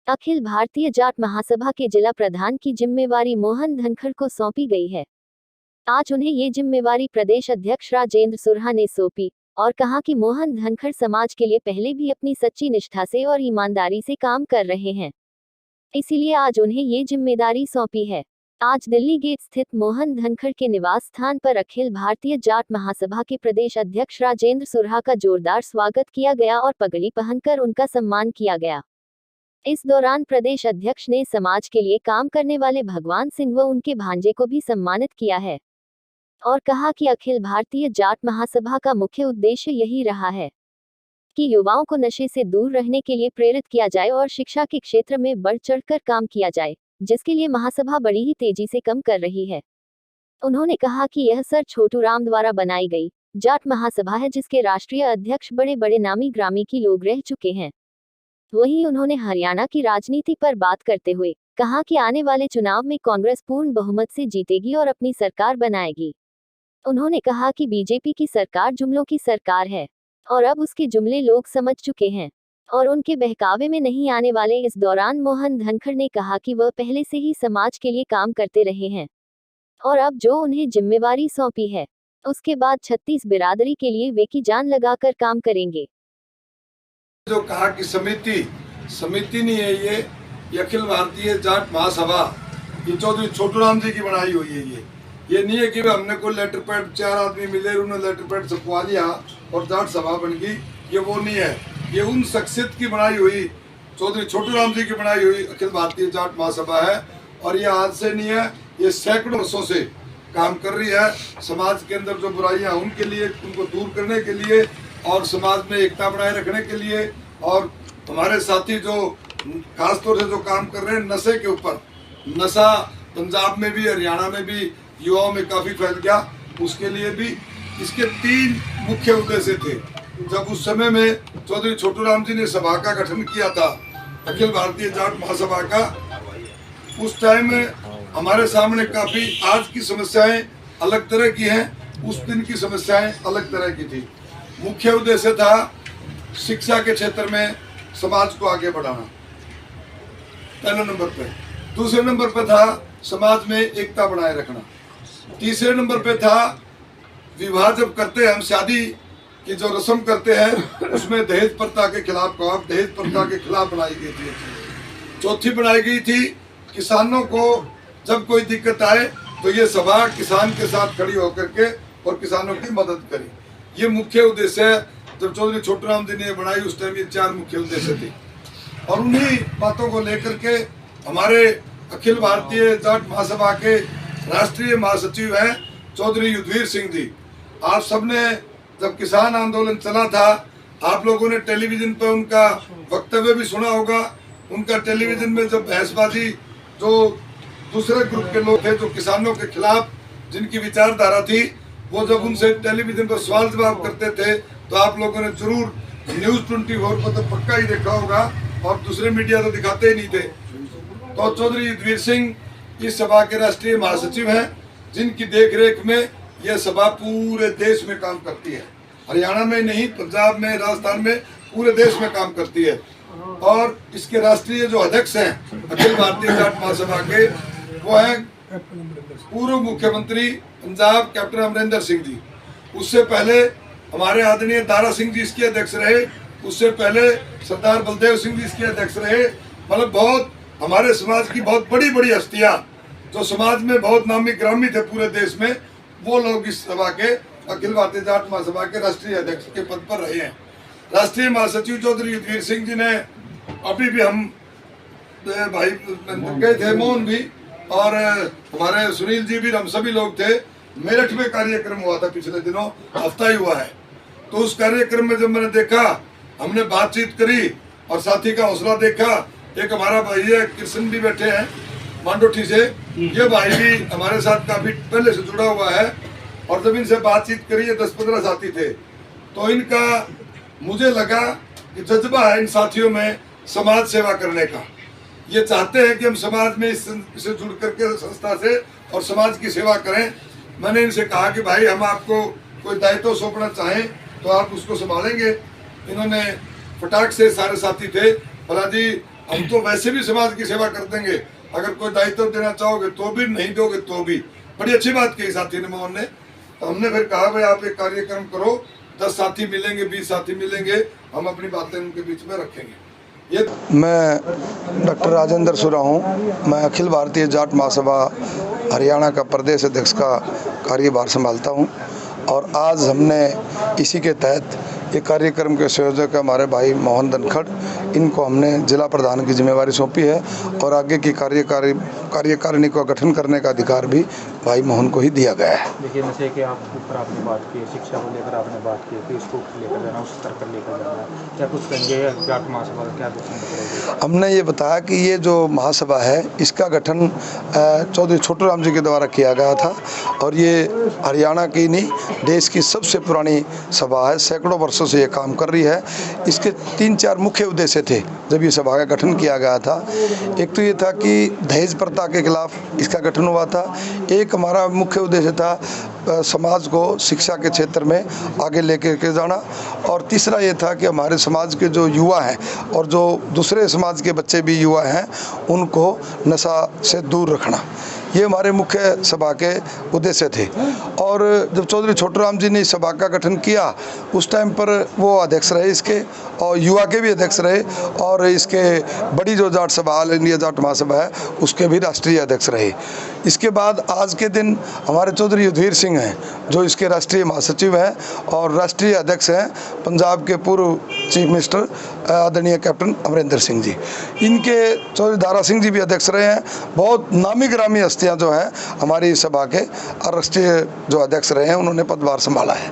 अखिल भारतीय जाट महासभा के जिला प्रधान की जिम्मेवारी मोहन धनखड़ को सौंपी गई है। आज उन्हें ये जिम्मेवारी प्रदेश अध्यक्ष राजेंद्र सुरहा ने सौंपी और कहा कि मोहन धनखड़ समाज के लिए पहले भी अपनी सच्ची निष्ठा से और ईमानदारी से काम कर रहे हैं, इसीलिए आज उन्हें ये जिम्मेदारी सौंपी है। आज दिल्ली गेट स्थित मोहन धनखड़ के निवास स्थान पर अखिल भारतीय जाट महासभा के प्रदेश अध्यक्ष राजेंद्र सुरहा का जोरदार स्वागत किया गया और पगड़ी पहनकर उनका सम्मान किया गया। इस दौरान प्रदेश अध्यक्ष ने समाज के लिए काम करने वाले भगवान सिंह व उनके भांजे को भी सम्मानित किया है और कहा कि अखिल भारतीय जाट महासभा का मुख्य उद्देश्य यही रहा है कि युवाओं को नशे से दूर रहने के लिए प्रेरित किया जाए और शिक्षा के क्षेत्र में बढ़ चढ़कर काम किया जाए, जिसके लिए महासभा बड़ी ही तेजी से काम कर रही है। उन्होंने कहा कि यह सर छोटू राम द्वारा बनाई गई जाट महासभा है, जिसके राष्ट्रीय अध्यक्ष बड़े बड़े नामी ग्रामी की लोग रह चुके हैं। वहीं उन्होंने हरियाणा की राजनीति पर बात करते हुए कहा कि आने वाले चुनाव में कांग्रेस पूर्ण बहुमत से जीतेगी और अपनी सरकार बनाएगी। उन्होंने कहा कि बीजेपी की सरकार जुमलों की सरकार है और अब उसके जुमले लोग समझ चुके हैं और उनके बहकावे में नहीं आने वाले। इस दौरान मोहन धनखड़ ने कहा कि वह पहले से ही समाज के लिए काम करते रहे हैं और अब जो उन्हें जिम्मेवारी सौंपी है उसके बाद 36 बिरादरी के लिए वे की जान लगाकर काम करेंगे। जो कहा कि समिति नहीं है, ये अखिल भारतीय जाट महासभा ये चौधरी छोटू राम जी की बनाई हुई है। ये नहीं है कि हमने कोई लेटर पैड 4 आदमी मिले उन्होंने लेटर पैड छपवा लिया और जाट सभा बन गई, ये वो नहीं है। ये उन शख्सियत की बनाई हुई चौधरी छोटू राम जी की बनाई हुई अखिल भारतीय जाट महासभा है और ये आज से नहीं है, ये सैकड़ों वर्षों से काम कर रही है। समाज के अंदर जो बुराइयां उनके लिए, उनको दूर करने के लिए और समाज में एकता बनाए रखने के लिए। और हमारे साथी जो खासतौर से जो काम कर रहे हैं नशे के ऊपर, नशा पंजाब में भी हरियाणा में भी युवाओं में काफी फैल गया, उसके लिए भी इसके 3 मुख्य उद्देश्य थे। जब उस समय में चौधरी छोटू राम जी ने सभा का गठन किया था अखिल भारतीय जाट महासभा का, उस टाइम हमारे सामने काफी आज की समस्याएं अलग तरह की हैं, उस दिन की समस्याएं अलग तरह की थी। मुख्य उद्देश्य था शिक्षा के क्षेत्र में समाज को आगे बढ़ाना, पहले नंबर पे। दूसरे नंबर पे था समाज में एकता बनाए रखना। तीसरे नंबर पे था विवाह जब करते हैं हम, शादी की जो रस्म करते हैं उसमें दहेज प्रथा के खिलाफ दहेज प्रथा के खिलाफ बनाई गई थी। चौथी बनाई गई थी किसानों को जब कोई दिक्कत आए तो ये सभा किसान के साथ खड़ी होकर के और किसानों की मदद करी। ये मुख्य उद्देश्य है। जब चौधरी छोटू राम जी ने बनाई उस टाइम ये 4 मुख्य उद्देश्य थे और उन्हीं बातों को लेकर के हमारे अखिल भारतीय जाट महासभा के राष्ट्रीय महासचिव हैं चौधरी युद्धवीर सिंह जी। आप सबने जब किसान आंदोलन चला था, आप लोगों ने टेलीविजन पर उनका वक्तव्य भी सुना होगा। उनका टेलीविजन में जब बहसबाजी, जो दूसरे ग्रुप के लोग थे जो किसानों के खिलाफ जिनकी विचारधारा थी, वो जब उनसे टेलीविजन पर सवाल जवाब करते थे तो आप लोगों ने जरूर न्यूज़ 24 पर तो पक्का ही देखा होगा और दूसरे मीडिया तो दिखाते ही नहीं थे। तो चौधरी युद्धवीर सिंह इस सभा के राष्ट्रीय महासचिव हैं, जिनकी देखरेख में यह सभा पूरे देश में काम करती है। हरियाणा में नहीं, पंजाब में, राजस्थान में, पूरे देश में काम करती है। और इसके राष्ट्रीय जो अध्यक्ष हैं अखिल भारतीय जाट महासभा के, वो हैं पूर्व मुख्यमंत्री पंजाब कैप्टन अमरिंदर सिंह जी। उससे पहले हमारे आदरणीय दारा सिंह जी इसके अध्यक्ष रहे, उससे पहले सरदार बलदेव सिंह जी इसके अध्यक्ष रहे। मतलब बहुत हमारे समाज की बहुत बड़ी बड़ी हस्तियां जो समाज में बहुत नामी ग्रामी थे पूरे देश में, वो लोग इस सभा के अखिल भारतीय जाट महासभा के राष्ट्रीय अध्यक्ष के पद पर रहे हैं। राष्ट्रीय महासचिव चौधरी युद्धवीर सिंह जी ने अभी भी हम भाई गए थे, मोहन भी और हमारे सुनील जी भी, हम सभी लोग थे। मेरठ में कार्यक्रम हुआ था पिछले दिनों, हफ्ता ही हुआ है। तो उस कार्यक्रम में जब मैंने देखा, हमने बातचीत करी और साथी का हौसला देखा। एक हमारा भाई है कृष्ण भी बैठे हैं मांडोठी से, ये भाई भी हमारे साथ काफी पहले से जुड़ा हुआ है और जब इनसे बातचीत करी, 10-15 साथी थे, तो इनका मुझे लगा कि जज्बा है इन साथियों में समाज सेवा करने का। ये चाहते हैं कि हम समाज में इससे जुड़ करके संस्था से और समाज की सेवा करें। मैंने इनसे कहा कि भाई हम आपको कोई दायित्व सौंपना चाहें तो आप उसको संभालेंगे। इन्होंने फटाक से, सारे साथी थे, भला जी हम तो वैसे भी समाज की सेवा कर देंगे, अगर कोई दायित्व देना चाहोगे तो भी, नहीं दोगे तो भी। बड़ी अच्छी बात कही साथी ने, मोहन ने। तो हमने फिर कहा भाई आप एक कार्यक्रम करो, 10 साथी मिलेंगे, 20 साथी मिलेंगे, हम अपनी बातें उनके बीच में रखेंगे। मैं डॉक्टर राजेंद्र सुरा हूँ। मैं अखिल भारतीय जाट महासभा हरियाणा का प्रदेश अध्यक्ष का कार्यभार संभालता हूँ और आज हमने इसी के तहत ये कार्यक्रम के संयोजक हमारे भाई मोहन धनखड़, इनको हमने जिला प्रधान की जिम्मेवारी सौंपी है और आगे की कार्यकारिणी का गठन करने का अधिकार भी भाई मोहन को ही दिया गया है। देखिए, नशे के ऊपर आपने बात की, शिक्षा को लेकर आपने बात की, फिर इसको लेकर जाना, उस स्तर पर लेकर जाना, क्या कुछ कहेंगे जाट महासभा का, क्या कुछ? हमने ये बताया कि ये जो महासभा है इसका गठन चौधरी छोटूराम जी के द्वारा किया गया था और ये हरियाणा की नहीं, देश की सबसे पुरानी सभा है, सैकड़ों वर्षों से ये काम कर रही है। इसके 3-4 मुख्य उद्देश्य थे जब ये सभा का गठन किया गया था। एक तो ये था कि दहेज प्रथा के खिलाफ इसका गठन हुआ था। एक हमारा मुख्य उद्देश्य था समाज को शिक्षा के क्षेत्र में आगे लेकर के जाना, और तीसरा ये था कि हमारे समाज के जो युवा हैं और जो दूसरे समाज के बच्चे भी युवा हैं उनको नशा से दूर रखना, ये हमारे मुख्य सभा के उद्देश्य थे। और जब चौधरी छोटूराम जी ने इस सभा का गठन किया उस टाइम पर वो अध्यक्ष रहे इसके, और युवा के भी अध्यक्ष रहे, और इसके बड़ी जो जाट सभा ऑल इंडिया जाट महासभा है उसके भी राष्ट्रीय अध्यक्ष रहे। इसके बाद आज के दिन हमारे चौधरी युद्धवीर सिंह हैं जो इसके राष्ट्रीय महासचिव हैं और राष्ट्रीय अध्यक्ष हैं, पंजाब के पूर्व चीफ मिनिस्टर आदरणीय कैप्टन अमरिंदर सिंह जी। इनके चौधरी दारा सिंह जी भी अध्यक्ष रहे हैं। बहुत नामी ग्रामी हस्तियाँ जो हैं हमारी सभा के राष्ट्रीय जो अध्यक्ष रहे हैं उन्होंने पदभार संभाला है।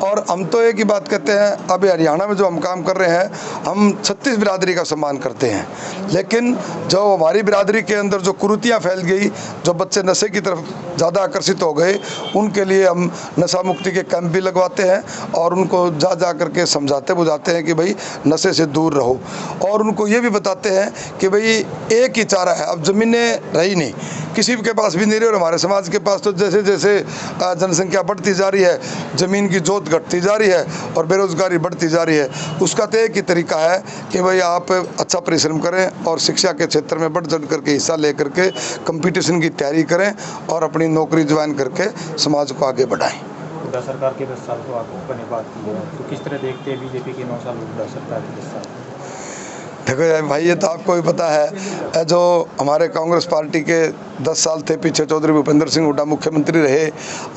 और हम तो एक ही बात कहते हैं, अभी हरियाणा में जो हम काम कर रहे हैं, हम 36 बिरादरी का सम्मान करते हैं, लेकिन जो हमारी बिरादरी के अंदर जो कुरीतियाँ फैल गई, जो बच्चे नशे की तरफ ज़्यादा आकर्षित हो गए, उनके लिए हम नशा मुक्ति के कैंप भी लगवाते हैं और उनको जा करके समझाते बुझाते हैं कि भाई नशे से दूर रहो, और उनको ये भी बताते हैं कि भाई एक ही चारा है, अब ज़मीनें रही नहीं, किसी के पास भी नहीं रही, और हमारे समाज के पास तो जैसे जैसे जनसंख्या बढ़ती जा रही है, ज़मीन की जोत घटती जा रही है और बेरोजगारी बढ़ती जा रही है। उसका तो एक ही तरीका है कि भाई आप अच्छा परिश्रम करें और शिक्षा के क्षेत्र में बढ़ चढ़ करके हिस्सा ले करके कंपटीशन की तैयारी करें और अपनी नौकरी ज्वाइन करके समाज को आगे बढ़ाएं। हुड्डा सरकार के 10 साल को आपने बात की है, तो किस तरह देखते हैं बीजेपी के 9 साल हुड्डा सरकार के 10 साल? देखो भाई, ये तो आपको भी पता है, जो हमारे कांग्रेस पार्टी के 10 साल थे पीछे, चौधरी भूपेंद्र सिंह हुड्डा मुख्यमंत्री रहे।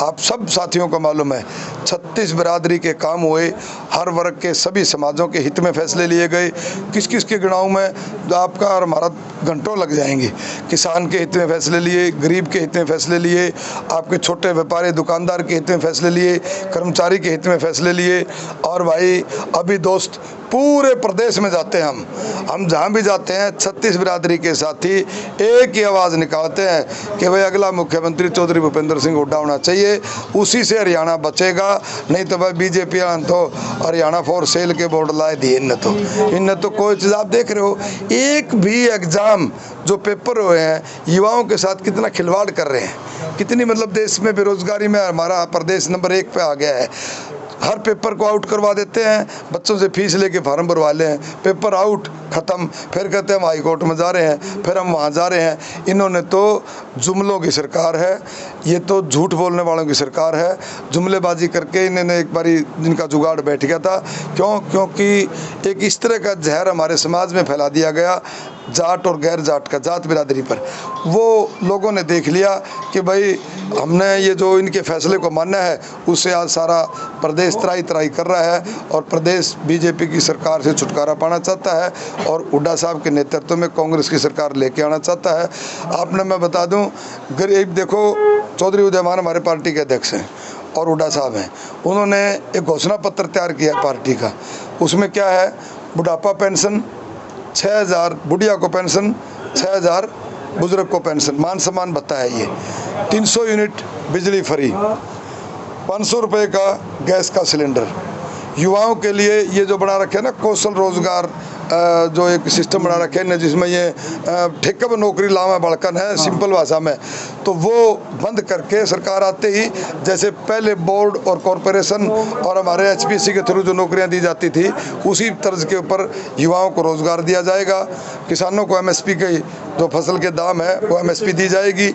आप सब साथियों को मालूम है 36 बिरादरी के काम हुए, हर वर्ग के सभी समाजों के हित में फैसले लिए गए। किस किस के गिनाऊं में, जो आपका और हमारा घंटों लग जाएंगे। किसान के हित में फैसले लिए, गरीब के हित में फैसले लिए, आपके छोटे व्यापारी दुकानदार के हित में फैसले लिए, कर्मचारी के हित में फैसले लिए। और भाई अभी दोस्त पूरे प्रदेश में जाते हैं, हम जहाँ भी जाते हैं 36 बिरादरी के साथी एक ही आवाज़ निकालते हैं कि भाई अगला मुख्यमंत्री चौधरी भूपेंद्र सिंह हुड्डा होना चाहिए, उसी से हरियाणा बचेगा। नहीं तो भाई बीजेपी तो हरियाणा फॉर सेल के बोर्ड लाए दिए, इन तो कोई चीज़ आप देख रहे हो। एक भी एग्ज़ाम जो पेपर हुए हैं युवाओं के साथ कितना खिलवाड़ कर रहे हैं, कितनी मतलब देश में बेरोजगारी में हमारा प्रदेश नंबर 1 पे आ गया है। हर पेपर को आउट करवा देते हैं, बच्चों से फीस लेके फार्म भरवा ले हैं, पेपर आउट ख़त्म, फिर कहते हैं हम हाई कोर्ट में जा रहे हैं, फिर हम वहाँ जा रहे हैं। इन्होंने तो जुमलों की सरकार है, ये तो झूठ बोलने वालों की सरकार है। जुमलेबाजी करके इन्होंने एक बारी जिनका जुगाड़ बैठ गया था। क्योंकि एक इस तरह का जहर हमारे समाज में फैला दिया गया जाट और गैर जाट का, जात बिरादरी पर। वो लोगों ने देख लिया कि भाई हमने ये जो इनके फैसले को मानना है, उससे आज सारा प्रदेश त्राही त्राही कर रहा है और प्रदेश बीजेपी की सरकार से छुटकारा पाना चाहता है और हुड्डा साहब के नेतृत्व में कांग्रेस की सरकार लेके आना चाहता है। आपने मैं बता दूं, गरीब देखो, चौधरी उदयमान हमारे पार्टी के अध्यक्ष हैं और हुड्डा साहब हैं। उन्होंने एक घोषणा पत्र तैयार किया पार्टी का, उसमें क्या है, बुढ़ापा पेंशन 6000, बुढ़िया को पेंशन 6000, बुजुर्ग को पेंशन, मान सम्मान भत्ता है ये, 300 यूनिट बिजली फ्री, 500 रुपये का गैस का सिलेंडर। युवाओं के लिए ये जो बना रखे ना कौशल रोजगार जो एक सिस्टम बना रखे हैं जिसमें ये ठेका पर नौकरी लावा बड़कन है सिंपल भाषा में, तो वो बंद करके सरकार आते ही जैसे पहले बोर्ड और कॉरपोरेशन और हमारे एचपीसी के थ्रू जो नौकरियां दी जाती थी उसी तर्ज के ऊपर युवाओं को रोजगार दिया जाएगा। किसानों को एमएसपी के जो फसल के दाम है वो एमएसपी दी जाएगी,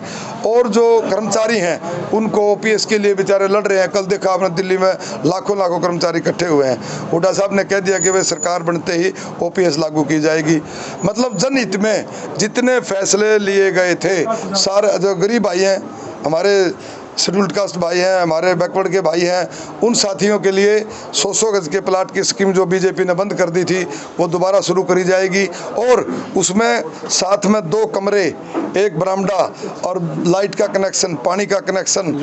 और जो कर्मचारी हैं उनको ओपीएस के लिए बेचारे लड़ रहे हैं। कल देखा आपने दिल्ली में लाखों कर्मचारी इकट्ठे हुए हैं। हुड्डा साहब ने कह दिया कि वे सरकार बनते ही ओपीएस लागू की जाएगी। मतलब जनहित में जितने फैसले लिए गए थे, सारे जो गरीब भाई हैं, हमारे शेड्यूल्ड कास्ट भाई हैं, हमारे बैकवर्ड के भाई हैं, उन साथियों के लिए 100 गज के प्लाट की स्कीम जो बीजेपी ने बंद कर दी थी वो दोबारा शुरू करी जाएगी, और उसमें साथ में 2 कमरे, एक बरामदा और लाइट का कनेक्शन, पानी का कनेक्शन,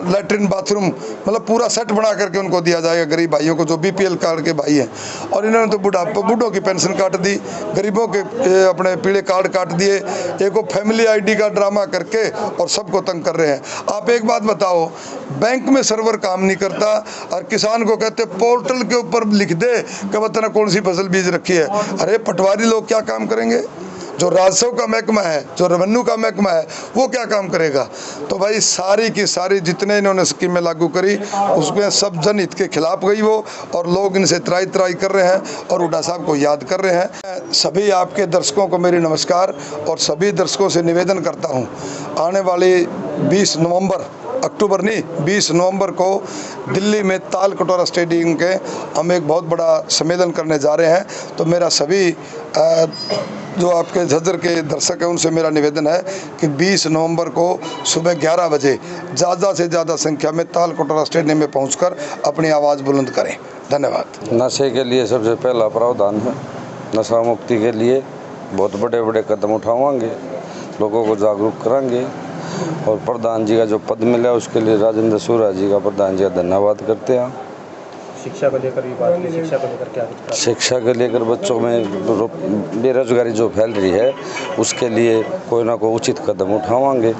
लैट्रिन बाथरूम, मतलब पूरा सेट बना करके उनको दिया जाएगा गरीब भाइयों को जो बीपीएल कार्ड के भाई हैं। और इन्होंने तो बूढ़ों की पेंशन काट दी, गरीबों के अपने पीले कार्ड काट दिए, एक वो फैमिली आईडी का ड्रामा करके और सबको तंग कर रहे हैं। आप एक बात बताओ, बैंक में सर्वर काम नहीं करता और किसान को कहते पोर्टल के ऊपर लिख दे कि वतन कौन सी फसल बीज रखी है। अरे पटवारी लोग क्या काम करेंगे? जो राजस्व का महकमा है, जो रेवेन्यू का महकमा है, वो क्या काम करेगा? तो भाई सारी की सारी जितने इन्होंने स्कीमें लागू करी उसमें सब जनहित के खिलाफ गई वो, और लोग इनसे त्राई कर रहे हैं और हुड्डा साहब को याद कर रहे हैं। सभी आपके दर्शकों को मेरी नमस्कार, और सभी दर्शकों से निवेदन करता हूँ, आने वाली 20 नवंबर को दिल्ली में ताल कटोरा स्टेडियम के हम एक बहुत बड़ा सम्मेलन करने जा रहे हैं। तो मेरा सभी जो आपके झज्जर के दर्शक हैं उनसे मेरा निवेदन है कि 20 नवंबर को सुबह 11 बजे ज़्यादा से ज़्यादा संख्या में ताल कटोरा स्टेडियम में पहुंचकर अपनी आवाज़ बुलंद करें। धन्यवाद। नशे के लिए सबसे पहला प्रावधान है, नशा मुक्ति के लिए बहुत बड़े कदम उठाएंगे, लोगों को जागरूक करेंगे, और प्रधान जी का जो पद मिला उसके लिए राजेंद्र सूर्या जी का प्रधान जी का धन्यवाद करते हैं। शिक्षा को लेकर भी बात की, शिक्षा को लेकर क्या? शिक्षा के लेकर बच्चों में बेरोजगारी जो फैल रही है उसके लिए कोई ना कोई उचित कदम उठाएंगे।